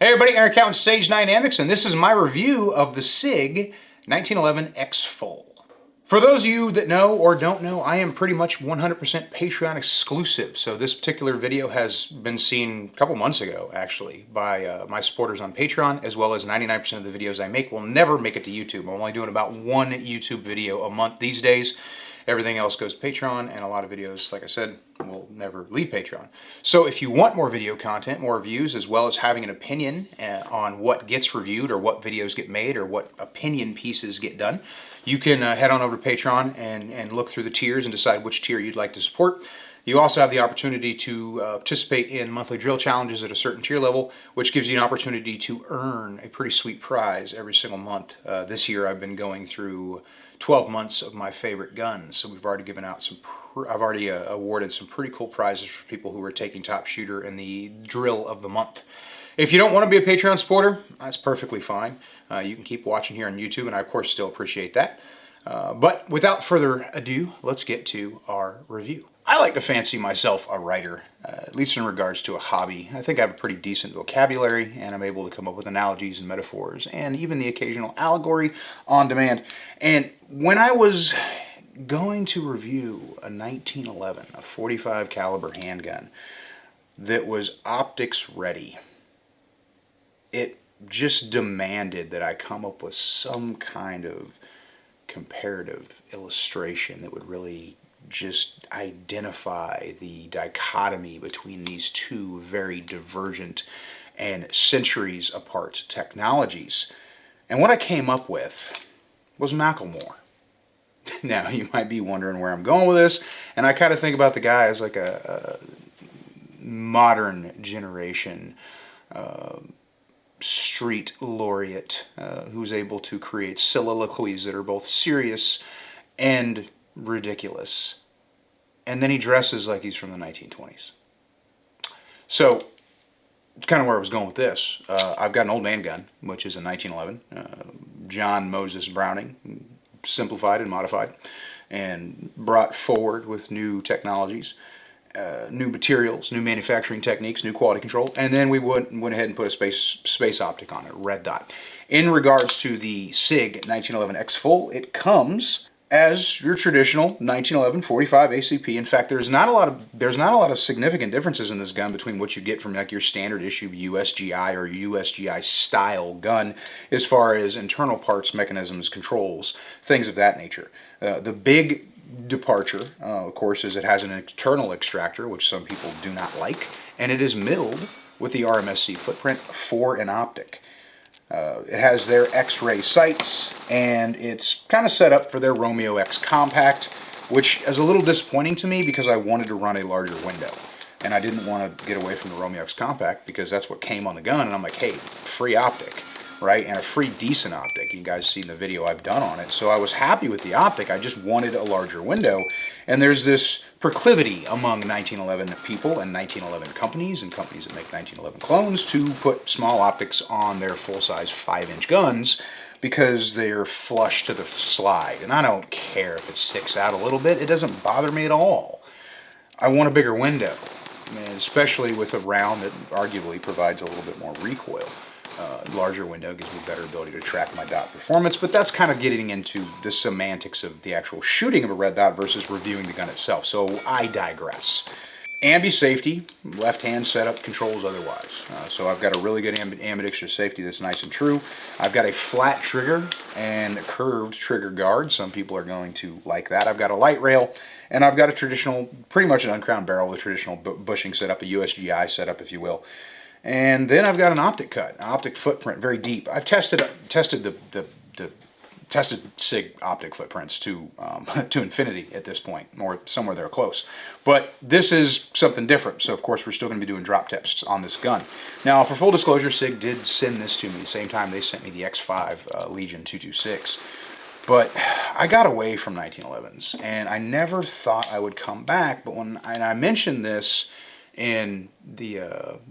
Hey everybody, Eric out in Sage Dynamics, and this is my review of the SIG 1911 X Full. For those of you that know or don't know, I am pretty much 100% Patreon exclusive. So this particular video has been seen a couple months ago, actually, by my supporters on Patreon, as well as 99% of the videos I make will never make it to YouTube. I'm only doing about one YouTube video a month these days. Everything else goes to Patreon, and a lot of videos, like I said, will never leave Patreon. So if you want more video content, more reviews, as well as having an opinion on what gets reviewed or what videos get made or what opinion pieces get done, you can head on over to Patreon and look through the tiers and decide which tier you'd like to support. You also have the opportunity to participate in monthly drill challenges at a certain tier level, which gives you an opportunity to earn a pretty sweet prize every single month. This year I've been going through 12 months of my favorite guns, so we've already given out some, I've already awarded some pretty cool prizes for people who are taking top shooter in the drill of the month. If you don't want to be a Patreon supporter, that's perfectly fine. You can keep watching here on YouTube, and I of course still appreciate that. But without further ado, let's get to our review. I like to fancy myself a writer, at least in regards to a hobby. I think I have a pretty decent vocabulary, and I'm able to come up with analogies and metaphors, and even the occasional allegory on demand. And when I was going to review a 1911, a 45 caliber handgun that was optics ready, it just demanded that I come up with some kind of comparative illustration that would really just identify the dichotomy between these two very divergent and centuries apart technologies. And what I came up with was Macklemore. Now, you might be wondering where I'm going with this, and I kind of think about the guy as like a modern generation street laureate who's able to create soliloquies that are both serious and ridiculous. And then he dresses like he's from the 1920s. So, it's kind of where I was going with this. I've got an old man gun, which is a 1911. John Moses Browning, simplified and modified, and brought forward with new technologies. New materials, new manufacturing techniques, new quality control, and then we went ahead and put a space optic on it, red dot. In regards to the SIG 1911 X Full, it comes as your traditional 1911 45 ACP. In fact, there's not a lot of significant differences in this gun between what you get from like your standard issue USGI or USGI style gun as far as internal parts, mechanisms, controls, things of that nature. The big departure, of course, is it has an internal extractor, which some people do not like, and it is milled with the RMSC footprint for an optic. It has their X-ray sights, and it's kind of set up for their Romeo X Compact, which is a little disappointing to me because I wanted to run a larger window, and I didn't want to get away from the Romeo X Compact because that's what came on the gun, and I'm like, hey, free optic, right? And a free decent optic. You guys seen the video I've done on it. So I was happy with the optic. I just wanted a larger window. And there's this proclivity among 1911 people and 1911 companies and companies that make 1911 clones to put small optics on their full-size 5-inch guns because they're flush to the slide. And I don't care if it sticks out a little bit. It doesn't bother me at all. I want a bigger window, and especially with a round that arguably provides a little bit more recoil. Larger window gives me better ability to track my dot performance, but that's kind of getting into the semantics of the actual shooting of a red dot versus reviewing the gun itself, so I digress. Ambi safety, left hand setup controls otherwise. So I've got a really good ambidextrous safety that's nice and true. I've got a flat trigger and a curved trigger guard. Some people are going to like that. I've got a light rail, and I've got a traditional, pretty much an uncrowned barrel with a traditional bushing setup, a USGI setup, if you will. And then I've got an optic cut, an optic footprint, very deep. I've tested SIG optic footprints to infinity at this point, or somewhere there close. But this is something different, so of course we're still going to be doing drop tests on this gun. Now, for full disclosure, SIG did send this to me the same time they sent me the X5 Legion 226. But I got away from 1911s, and I never thought I would come back. But when I mentioned this in the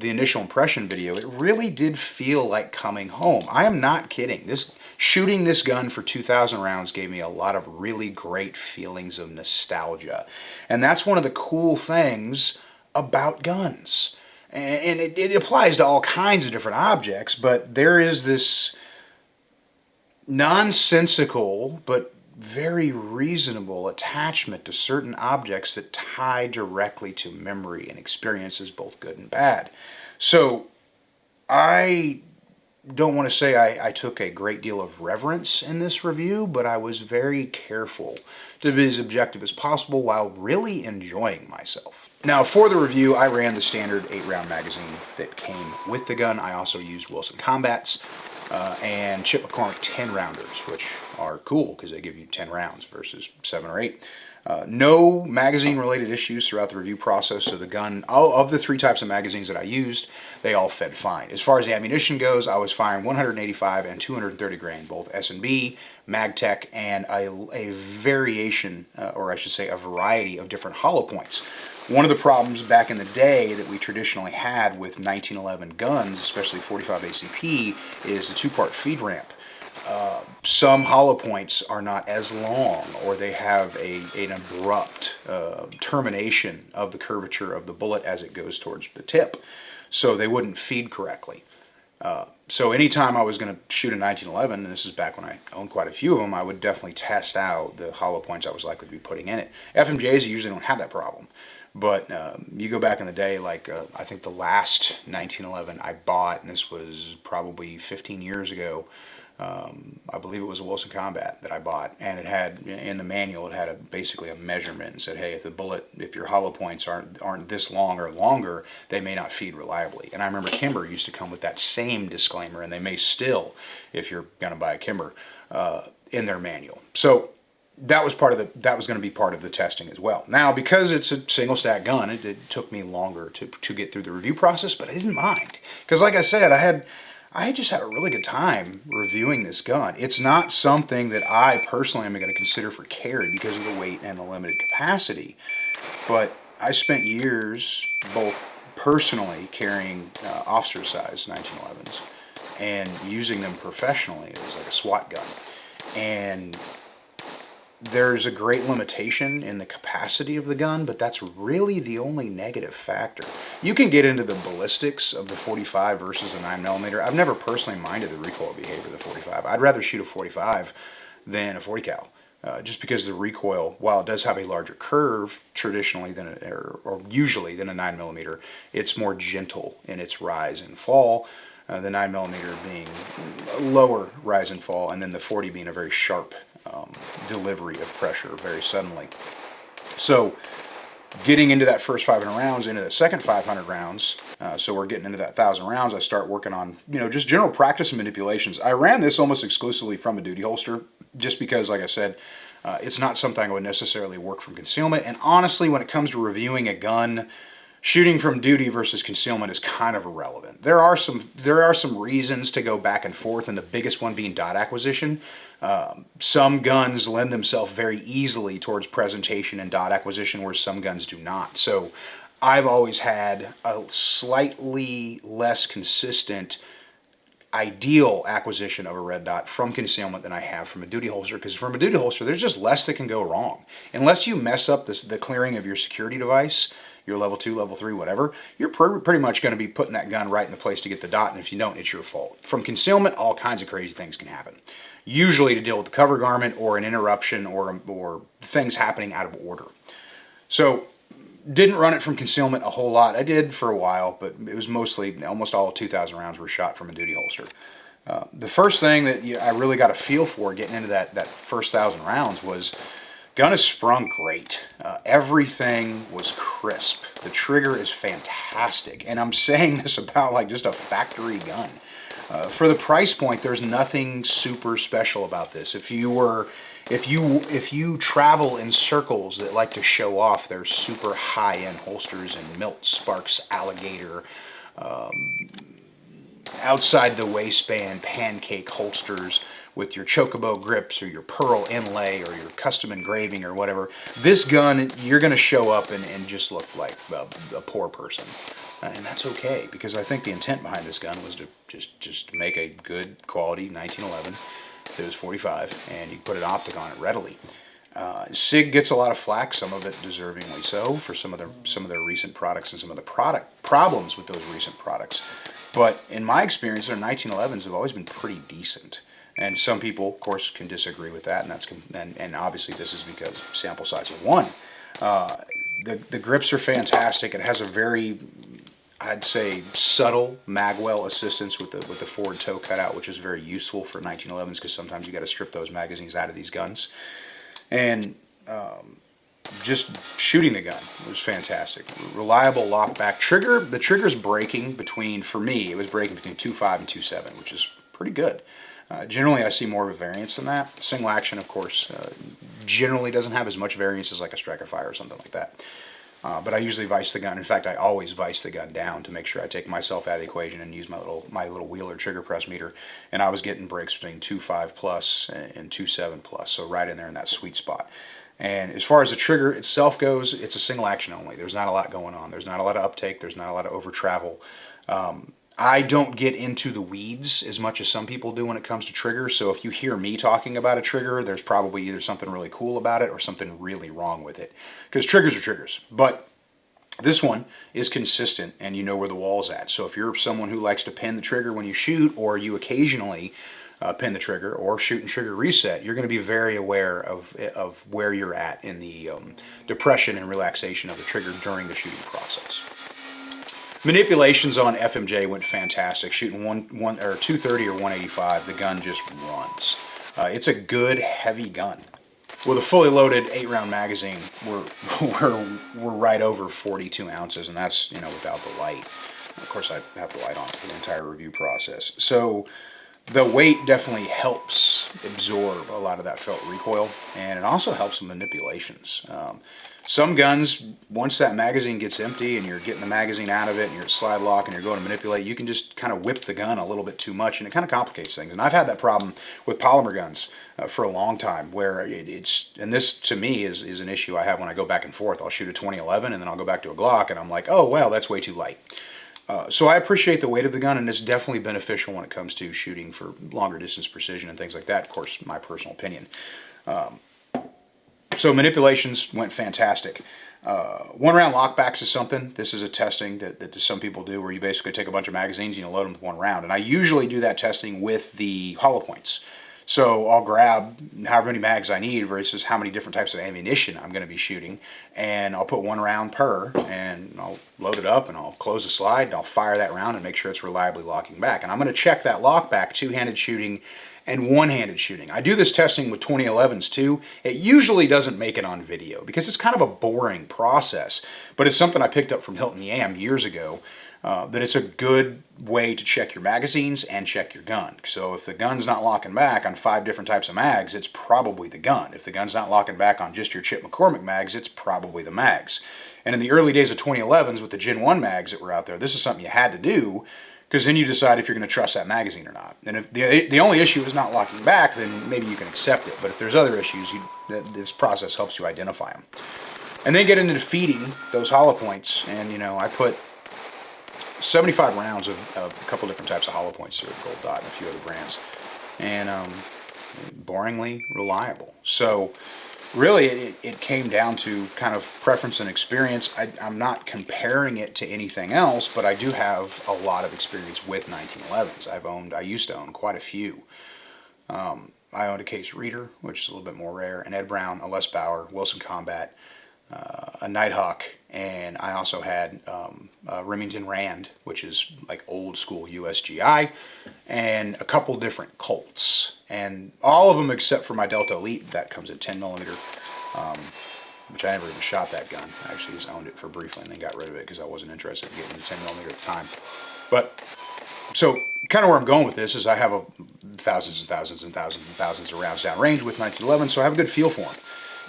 initial impression video, it really did feel like coming home. I am not kidding. Shooting this gun for 2,000 rounds gave me a lot of really great feelings of nostalgia. And that's one of the cool things about guns. And it applies to all kinds of different objects, but there is this nonsensical but very reasonable attachment to certain objects that tie directly to memory and experiences, both good and bad. So I don't want to say I took a great deal of reverence in this review, but I was very careful to be as objective as possible while really enjoying myself. Now, for the review, I ran the standard 8-round magazine that came with the gun. I also used Wilson Combats and Chip McCormick 10-rounders, which are cool because they give you 10 rounds versus 7 or 8. No magazine-related issues throughout the review process, so the gun, all of the 3 types of magazines that I used, they all fed fine. As far as the ammunition goes, I was firing 185 and 230 grain, both S&B, MagTech, and a variation, or I should say a variety of different hollow points. One of the problems back in the day that we traditionally had with 1911 guns, especially 45 ACP, is the 2-part feed ramp. Some hollow points are not as long, or they have an abrupt termination of the curvature of the bullet as it goes towards the tip, so they wouldn't feed correctly. So anytime I was going to shoot a 1911, and this is back when I owned quite a few of them, I would definitely test out the hollow points I was likely to be putting in it. FMJs usually don't have that problem. But you go back in the day, like I think the last 1911 I bought, and this was probably 15 years ago, I believe it was a Wilson Combat that I bought, and it had, in the manual, it had basically a measurement and said, hey, if your hollow points aren't this long or longer, they may not feed reliably. And I remember Kimber used to come with that same disclaimer, and they may still, if you're going to buy a Kimber, in their manual. So that was going to be part of the testing as well. Now, because it's a single stack gun, it took me longer to get through the review process, but I didn't mind, because like I said, I just had a really good time reviewing this gun. It's not something that I personally am going to consider for carry because of the weight and the limited capacity, but I spent years both personally carrying officer size 1911s and using them professionally as like a SWAT gun. And there's a great limitation in the capacity of the gun, but that's really the only negative factor. You can get into the ballistics of the 45 versus the 9mm. I've never personally minded the recoil behavior of the 45. I'd rather shoot a 45 than a 40 cal. Just because the recoil, while it does have a larger curve traditionally or usually than a 9mm, it's more gentle in its rise and fall. The 9mm being a lower rise and fall, and then the 40 being a very sharp delivery of pressure very suddenly. So getting into that first 500 rounds, into the second 500 rounds, so we're getting into that 1,000 rounds, I start working on, just general practice and manipulations. I ran this almost exclusively from a duty holster, just because, like I said, it's not something I would necessarily work from concealment. And honestly, when it comes to reviewing a gun, shooting from duty versus concealment is kind of irrelevant. There are some reasons to go back and forth, and the biggest one being dot acquisition. Some guns lend themselves very easily towards presentation and dot acquisition, where some guns do not. So I've always had a slightly less consistent ideal acquisition of a red dot from concealment than I have from a duty holster, because from a duty holster, there's just less that can go wrong. Unless you mess up the clearing of your security device, your level 2, level 3, whatever, you're pretty much going to be putting that gun right in the place to get the dot, and if you don't, it's your fault. From concealment, all kinds of crazy things can happen. Usually to deal with the cover garment or an interruption or things happening out of order. So didn't run it from concealment a whole lot. I did for a while, but it was mostly, almost all 2,000 rounds were shot from a duty holster. The first thing that I really got a feel for getting into that first 1,000 rounds was gun is sprung great. Everything was crisp. The trigger is fantastic. And I'm saying this about like just a factory gun. For the price point, there's nothing super special about this. If you travel in circles that like to show off their super high-end holsters and Milt, Sparks, Alligator, outside the waistband pancake holsters with your chocobo grips or your pearl inlay or your custom engraving or whatever, this gun, you're going to show up and just look like a poor person. And that's okay, because I think the intent behind this gun was to just make a good quality 1911 that was 45, and you can put an Optic on it readily. SIG gets a lot of flack, some of it deservingly so, for some of their recent products and some of the product problems with those recent products. But in my experience, their 1911s have always been pretty decent. And some people, of course, can disagree with that, and and obviously this is because sample size of one. Uh, the grips are fantastic. It has a very, I'd say, subtle magwell assistance with the forward toe cutout, which is very useful for 1911s because sometimes you got to strip those magazines out of these guns. And just shooting the gun was fantastic. Reliable lockback trigger. The trigger's breaking between, for me, it was breaking between 2.5 and 2.7, which is pretty good. Generally, I see more of a variance than that. Single action, of course, generally doesn't have as much variance as like a striker fire or something like that. But I usually vice the gun. In fact, I always vice the gun down to make sure I take myself out of the equation and use my little Wheeler trigger press meter. And I was getting breaks between 2.5 plus and 2.7 plus, so right in there in that sweet spot. And as far as the trigger itself goes, it's a single action only. There's not a lot going on. There's not a lot of uptake. There's not a lot of over travel. I don't get into the weeds as much as some people do when it comes to triggers. So if you hear me talking about a trigger, there's probably either something really cool about it or something really wrong with it. Because triggers are triggers. But this one is consistent and you know where the wall's at. So if you're someone who likes to pin the trigger when you shoot, or you occasionally pin the trigger or shoot and trigger reset, you're going to be very aware of where you're at in the depression and relaxation of the trigger during the shooting process. Manipulations on FMJ went fantastic. Shooting 230 or 185, the gun just runs. It's a good heavy gun. With a fully loaded 8-round magazine, we're right over 42 ounces, and that's without the light. Of course, I have the light on for the entire review process. So the weight definitely helps absorb a lot of that felt recoil, and it also helps with manipulations. Some guns, once that magazine gets empty and you're getting the magazine out of it and you're at slide lock and you're going to manipulate, you can just kind of whip the gun a little bit too much, and it kind of complicates things. And I've had that problem with polymer guns for a long time, where and this to me is an issue I have when I go back and forth. I'll shoot a 2011 and then I'll go back to a Glock and I'm like, oh, well, that's way too light. So I appreciate the weight of the gun, and it's definitely beneficial when it comes to shooting for longer distance precision and things like that. Of course, my personal opinion. So manipulations went fantastic. 1-round lockbacks is something. This is a testing that some people do, where you basically take a bunch of magazines and you load them with 1 round. And I usually do that testing with the hollow points. So I'll grab however many mags I need versus how many different types of ammunition I'm going to be shooting, and I'll put 1 round per, and I'll load it up and I'll close the slide and I'll fire that round and make sure it's reliably locking back. And I'm going to check that lockback, two-handed shooting and one-handed shooting. I do this testing with 2011s too. It usually doesn't make it on video because it's kind of a boring process, but it's something I picked up from Hilton Yam years ago. That it's a good way to check your magazines and check your gun. So if the gun's not locking back on 5 different types of mags, it's probably the gun. If the gun's not locking back on just your Chip McCormick mags, it's probably the mags. And in the early days of 2011s with the Gen 1 mags that were out there, this is something you had to do, because then you decide if you're going to trust that magazine or not. And if the only issue is not locking back, then maybe you can accept it. But if there's other issues, this process helps you identify them. And then get into feeding those hollow points. And I put 75 rounds of a couple different types of hollow points through Gold Dot and a few other brands, and boringly reliable. So really it came down to kind of preference and experience. I'm not comparing it to anything else, but I do have a lot of experience with 1911s. I used to own quite a few. I owned a Case Reader, which is a little bit more rare, an Ed Brown, a Les Bauer, Wilson Combat, a Nighthawk, and I also had a Remington Rand, which is like old school USGI, and a couple different Colts, and all of them except for my Delta Elite that comes at 10 millimeter, which I never even shot that gun. I actually just owned it for briefly and then got rid of it because I wasn't interested in getting the 10 millimeter at the time. But so kind of where I'm going with this is I have thousands and thousands and thousands and thousands of rounds downrange with 1911, so I have a good feel for them.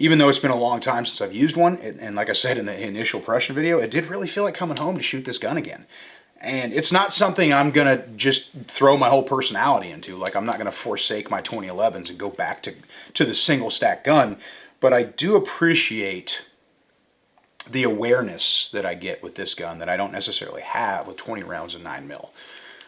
Even though it's been a long time since I've used one, and like I said in the initial impression video, it did really feel like coming home to shoot this gun again. And it's not something I'm going to just throw my whole personality into. Like, I'm not going to forsake my 2011s and go back to the single stack gun. But I do appreciate the awareness that I get with this gun that I don't necessarily have with 20 rounds of 9mm.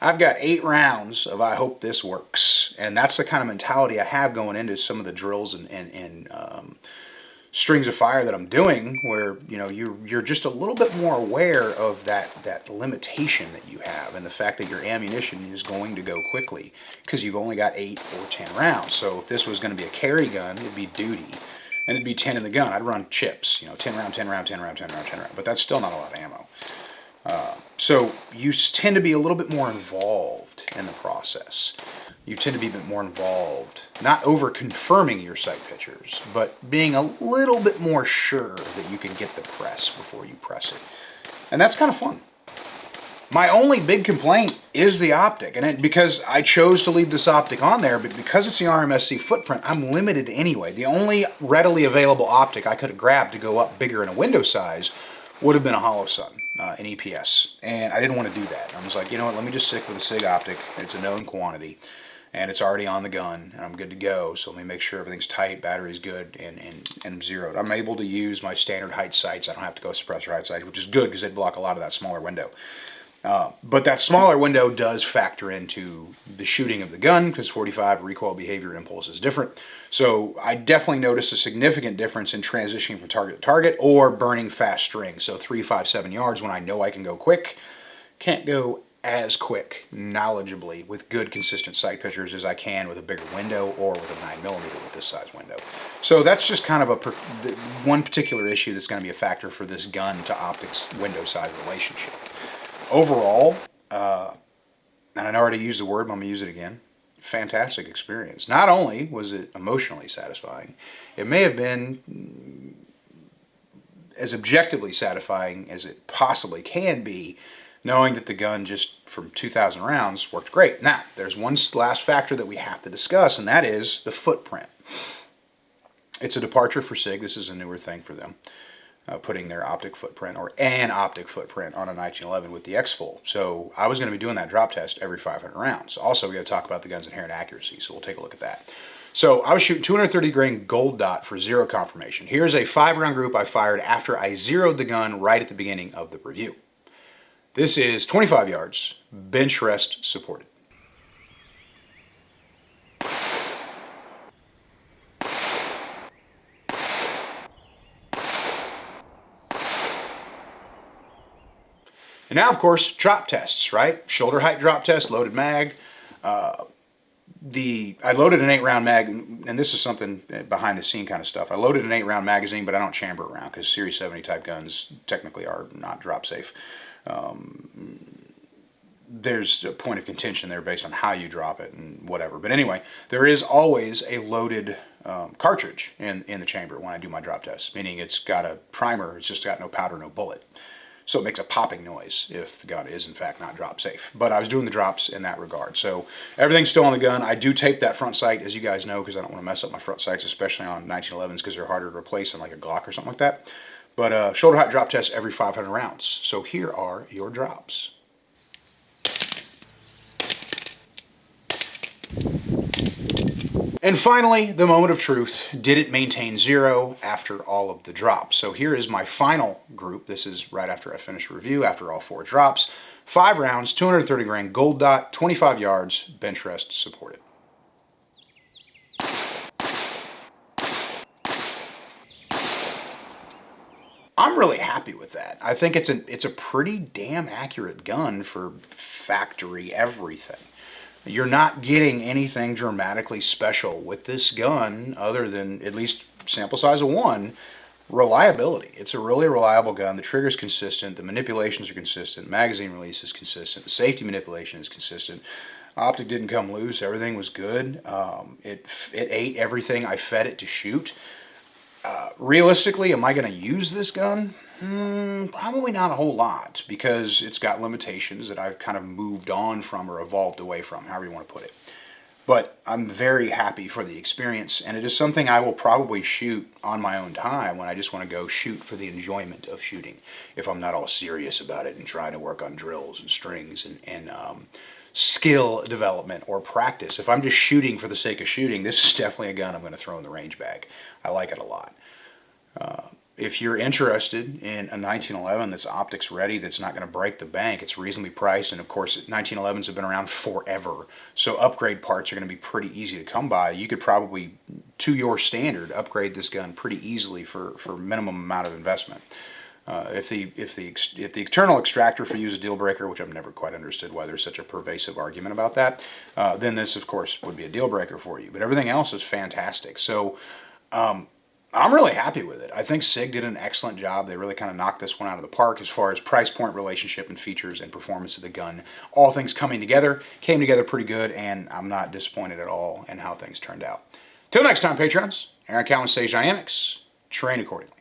I've got 8 rounds of I hope this works. And that's the kind of mentality I have going into some of the drills and strings of fire that I'm doing, where you're just a little bit more aware of that limitation that you have, and the fact that your ammunition is going to go quickly because you've only got 8 or 10 rounds. So if this was going to be a carry gun, it'd be duty, and it'd be 10 in the gun. I'd run chips, 10 round, 10 round, 10 round, 10 round, 10 round, but that's still not a lot of ammo. So you tend to be a little bit more involved in the process. You tend to be a bit more involved, not over confirming your sight pictures, but being a little bit more sure that you can get the press before you press it. And that's kind of fun. My only big complaint is the optic, and because I chose to leave this optic on there, but because it's the RMSC footprint, I'm limited anyway. The only readily available optic I could have grabbed to go up bigger in a window size would have been a hollow sun, an EPS, and I didn't want to do that. I was like, you know what, let me just stick with a SIG optic. It's a known quantity, and it's already on the gun, and I'm good to go. So let me make sure everything's tight, battery's good, and I'm zeroed. I'm able to use my standard height sights. I don't have to go suppressor height sights, which is good because they block a lot of that smaller window. But that smaller window does factor into the shooting of the gun, because 45 recoil behavior impulse is different. So I definitely noticed a significant difference in transitioning from target to target or burning fast string. So 3, 5, 7 yards when I know I can go quick, can't go as quick knowledgeably with good consistent sight pictures as I can with a bigger window or with a 9mm with this size window. So that's just kind of one particular issue that's going to be a factor for this gun to optics window size relationship. Overall, and I already used the word, but I'm going to use it again, fantastic experience. Not only was it emotionally satisfying, it may have been as objectively satisfying as it possibly can be, knowing that the gun just from 2,000 rounds worked great. Now, there's one last factor that we have to discuss, and that is the footprint. It's a departure for SIG. This is a newer thing for them. Putting their optic footprint or an optic footprint on a 1911 with the X-Full. So I was going to be doing that drop test every 500 rounds. Also, we got to talk about the gun's inherent accuracy, so we'll take a look at that. So I was shooting 230 grain gold dot for zero confirmation. Here's a 5-round group I fired after I zeroed the gun right at the beginning of the review. This is 25 yards, bench rest supported. And now, of course, drop tests, right? Shoulder height drop test, loaded mag. I loaded an 8-round mag, and this is something behind the scene kind of stuff. I loaded an 8-round magazine, but I don't chamber it around because Series 70 type guns technically are not drop safe. There's a point of contention there based on how you drop it and whatever. But anyway, there is always a loaded cartridge in the chamber when I do my drop test, meaning it's got a primer, it's just got no powder, no bullet. So it makes a popping noise if the gun is in fact not drop safe. But I was doing the drops in that regard. So everything's still on the gun. I do tape that front sight, as you guys know, because I don't want to mess up my front sights, especially on 1911s, because they're harder to replace than like a Glock or something like that. But shoulder height drop test every 500 rounds. So here are your drops. And finally, the moment of truth. Did it maintain zero after all of the drops? So here is my final group. This is right after I finished review, after all 4 drops. 5 rounds, 230 grain gold dot, 25 yards, bench rest supported. I'm really happy with that. I think it's a pretty damn accurate gun for factory everything. You're not getting anything dramatically special with this gun other than, at least sample size of 1, reliability. It's a really reliable gun. The trigger's consistent. The manipulations are consistent. Magazine release is consistent. The safety manipulation is consistent. Optic didn't come loose. Everything was good. It ate everything I fed it to shoot. Realistically, am I going to use this gun? Probably not a whole lot, because it's got limitations that I've kind of moved on from or evolved away from, however you want to put it. But I'm very happy for the experience, and it is something I will probably shoot on my own time when I just want to go shoot for the enjoyment of shooting, if I'm not all serious about it and trying to work on drills and strings and skill development or practice. If I'm just shooting for the sake of shooting, this is definitely a gun I'm going to throw in the range bag. I like it a lot. if you're interested in a 1911 that's optics ready, that's not going to break the bank, it's reasonably priced, and of course 1911s have been around forever, so upgrade parts are going to be pretty easy to come by. You could probably, to your standard, upgrade this gun pretty easily for minimum amount of investment. If the external extractor for you is a deal breaker, which I've never quite understood why there's such a pervasive argument about that, then this of course would be a deal breaker for you. But everything else is fantastic. So I'm really happy with it. I think SIG did an excellent job. They really kind of knocked this one out of the park as far as price point, relationship, and features and performance of the gun. All things coming together, came together pretty good, and I'm not disappointed at all in how things turned out. Till next time, Patrons, Aaron Cowan, Sage Dynamics, train accordingly.